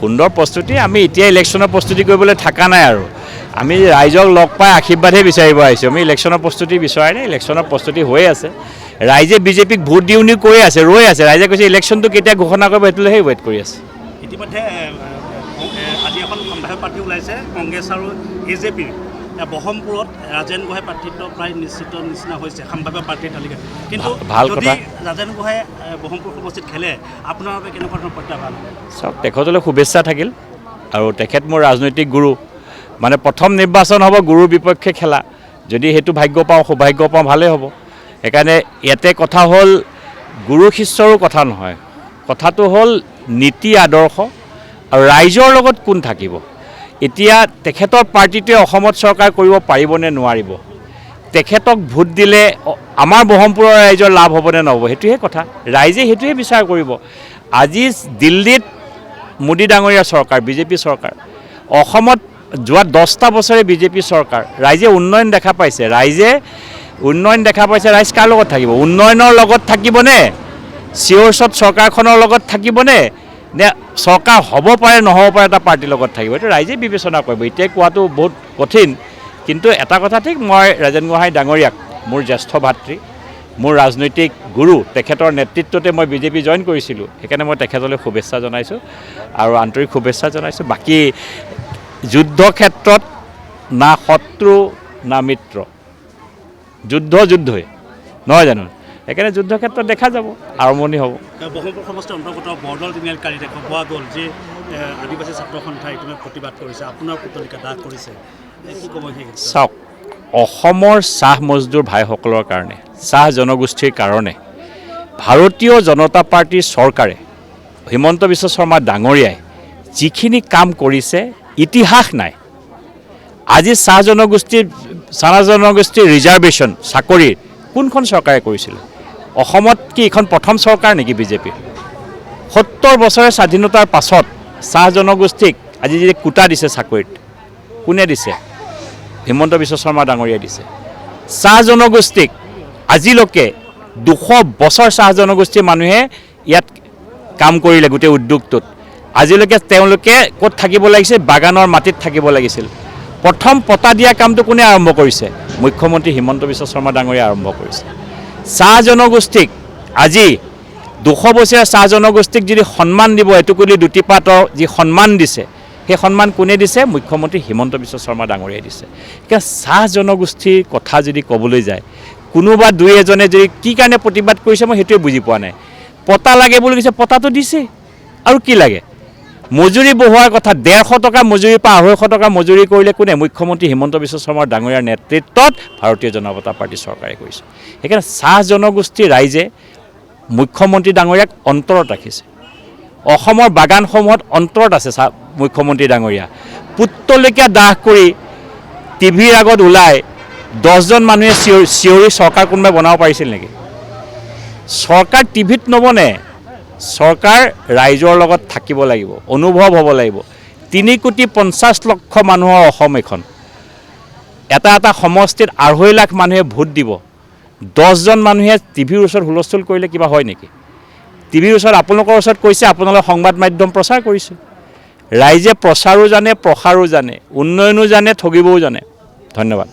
সুন্দৰ প্ৰস্তুতি আমি এতিয়া ইলেকশ্যনৰ প্ৰস্তুতি কৰিবলৈ থাকা নাই আৰু আমি ৰাইজক লগ পাই আশীৰ্বাদহে বিচাৰিব আহিছোঁ আমি ইলেকশ্যনৰ প্ৰস্তুতি বিচৰাই নাই ইলেকশ্যনৰ প্ৰস্তুতি হৈ আছে ৰাইজে বিজেপিক ভোট দিউনি কৈ আছে ৰৈ আছে ৰাইজে কৈছে ইলেকশ্যনটো কেতিয়া ঘোষণা কৰিব সেইটোলৈহে ৱেইট কৰি আছে ইতিমধ্যে আজি এখন সম্ভাব্য প্ৰাৰ্থী ওলাইছে কংগ্ৰেছ আৰু এজেপিৰ বহমপুৰত ৰাজেন গোহাঁই প্ৰাৰ্থিত্ব প্ৰায় নিশ্চিত নিচিনা হৈছে সম্ভাব্য প্ৰাৰ্থীৰ তালিকা কিন্তু যদি ৰাজেন গোহাঁই বহমপুৰ সমষ্টিত খেলে আপোনাৰ বাবে কেনেকুৱা ধৰণৰ প্ৰত্যাহ্বান চাওক তেখেতলৈ শুভেচ্ছা থাকিল আৰু তেখেত মোৰ ৰাজনৈতিক গুৰু মানে প্ৰথম নিৰ্বাচন হ'ব গুৰুৰ বিপক্ষে খেলা যদি সেইটো ভাগ্য পাওঁ সৌভাগ্য পাওঁ ভালেই হ'ব সেইকাৰণে ইয়াতে কথা হ'ল গুৰু শিষ্যৰো কথা নহয় কথাটো হ'ল নীতি আদৰ্শ আৰু ৰাইজৰ লগত কোন থাকিব এতিয়া তেখেতৰ পাৰ্টিটোৱে অসমত চৰকাৰ কৰিব পাৰিবনে নোৱাৰিব তেখেতক ভোট দিলে আমাৰ বহমপুৰৰ ৰাইজৰ লাভ হ'বনে নহ'ব সেইটোহে কথা ৰাইজে সেইটোহে বিচাৰ কৰিব আজি দিল্লীত মোদী ডাঙৰীয়া চৰকাৰ বিজেপি চৰকাৰ অসমত যোৱা 10টা বছৰে বিজেপি চৰকাৰ ৰাইজে উন্নয়ন দেখা পাইছে ৰাইজ কাৰ লগত থাকিব উন্নয়নৰ লগত থাকিবনে চিঅ'ৰ্ছত চৰকাৰখনৰ লগত থাকিবনে নে চৰকাৰ হ'ব পাৰে নহ'ব পাৰে এটা পাৰ্টিৰ লগত থাকিব এইটো ৰাইজে বিবেচনা কৰিব এতিয়া কোৱাটো বহুত কঠিন কিন্তু এটা কথা ঠিক মই ৰাজেন গোহাঁই ডাঙৰীয়াক মোৰ জ্যেষ্ঠ ভাতৃ মোৰ ৰাজনৈতিক গুৰু তেখেতৰ নেতৃত্বতে মই বিজেপি জইন কৰিছিলোঁ সেইকাৰণে মই তেখেতলৈ শুভেচ্ছা জনাইছোঁ আৰু আন্তৰিক শুভেচ্ছা জনাইছোঁ বাকী যুদ্ধক্ষেত্ৰত না শত্ৰু না মিত্ৰ যুদ্ধই নহয় জানো সেইকাৰণে যুদ্ধক্ষেত্ৰত দেখা যাব আৰম্ভণি হ'ব বহমপুৰ সমষ্টিৰ অন্তৰ্গত বৰদল তিনিআলিত পোৱা গ'ল যে আদিবাসী ছাত্ৰ সন্থাই ইতিমধ্যে প্ৰতিবাদ কৰিছে আপোনাৰ পুতলিকা দাহ কৰিছে কি ক'ব চাওক অসমৰ চাহ মজদুৰ ভাইসকলৰ কাৰণে চাহ জনগোষ্ঠীৰ কাৰণে ভাৰতীয় জনতা পাৰ্টীৰ চৰকাৰে হিমন্ত বিশ্ব শৰ্মা ডাঙৰীয়াই যিখিনি কাম কৰিছে ইতিহাস নাই আজি চাহ জনগোষ্ঠীৰ ৰিজাৰ্ভেশ্যন চাকৰিৰ কোনখন চৰকাৰে কৰিছিলে অসমত কি এখন প্ৰথম চৰকাৰ নেকি বিজেপিৰ 70 বছৰৰ স্বাধীনতাৰ পাছত চাহ জনগোষ্ঠীক আজি যদি কোটা দিছে চাকৰিত কোনে দিছে হিমন্ত বিশ্ব শৰ্মা ডাঙৰীয়াই দিছে চাহ জনগোষ্ঠীক আজিলৈকে 200 বছৰ চাহ জনগোষ্ঠীৰ মানুহে ইয়াত কাম কৰিলে গোটেই উদ্যোগটোত আজিলৈকে তেওঁলোকে ক'ত থাকিব লাগিছিল বাগানৰ মাটিত থাকিব লাগিছিল প্ৰথম পতা দিয়া কামটো কোনে আৰম্ভ কৰিছে মুখ্যমন্ত্ৰী হিমন্ত বিশ্ব শৰ্মা ডাঙৰীয়াই আৰম্ভ কৰিছে চাহ জনগোষ্ঠীক আজি 200 বছৰীয়া চাহ জনগোষ্ঠীক যদি সন্মান দিব এটুকুলি দুটিপাতৰ যি সন্মান দিছে সেই সন্মান কোনে দিছে মুখ্যমন্ত্ৰী হিমন্ত বিশ্ব শৰ্মা ডাঙৰীয়াই দিছে এতিয়া চাহ জনগোষ্ঠীৰ কথা যদি ক'বলৈ যায় কোনোবা দুই এজনে যদি কি কাৰণে প্ৰতিবাদ কৰিছে মই সেইটোৱে বুজি পোৱা নাই পতা লাগে বুলি কৈছে পতাটো দিছে আৰু কি লাগে মজুৰি বঢ়োৱাৰ কথা 150 টকা মজুৰিৰ পৰা 250 টকা মজুৰি কৰিলে কোনে মুখ্যমন্ত্ৰী হিমন্ত বিশ্ব শৰ্মা ডাঙৰীয়াৰ নেতৃত্বত ভাৰতীয় জনতা পাৰ্টী চৰকাৰে কৰিছে সেইকাৰণে চাহ জনগোষ্ঠীৰ ৰাইজে মুখ্যমন্ত্ৰী ডাঙৰীয়াক অন্তৰত ৰাখিছে অসমৰ বাগানসমূহত অন্তৰত আছে মুখ্যমন্ত্ৰী ডাঙৰীয়া পুত্তলিকা দাহ কৰি টিভিৰ আগত ওলাই 10জন মানুহে চিঞৰি চৰকাৰ কোনোবাই বনাব পাৰিছিল নেকি চৰকাৰ টিভিত নবনে চৰকাৰ ৰাইজৰ লগত থাকিব লাগিব অনুভৱ হ'ব লাগিব 3,50,00,000 মানুহৰ অসম এখন এটা সমষ্টিত 2.5 লাখ মানুহে ভোট দিব 10জন মানুহে টিভিৰ ওচৰত হুলস্থুল কৰিলে কিবা হয় নেকি টিভিৰ ওচৰত আপোনালোকৰ ওচৰত কৈছে আপোনালোকে সংবাদ মাধ্যম প্ৰচাৰ কৰিছে ৰাইজে প্ৰচাৰো জানে প্ৰসাৰো জানে উন্নয়নো জানে ঠগিবও জানে ধন্যবাদ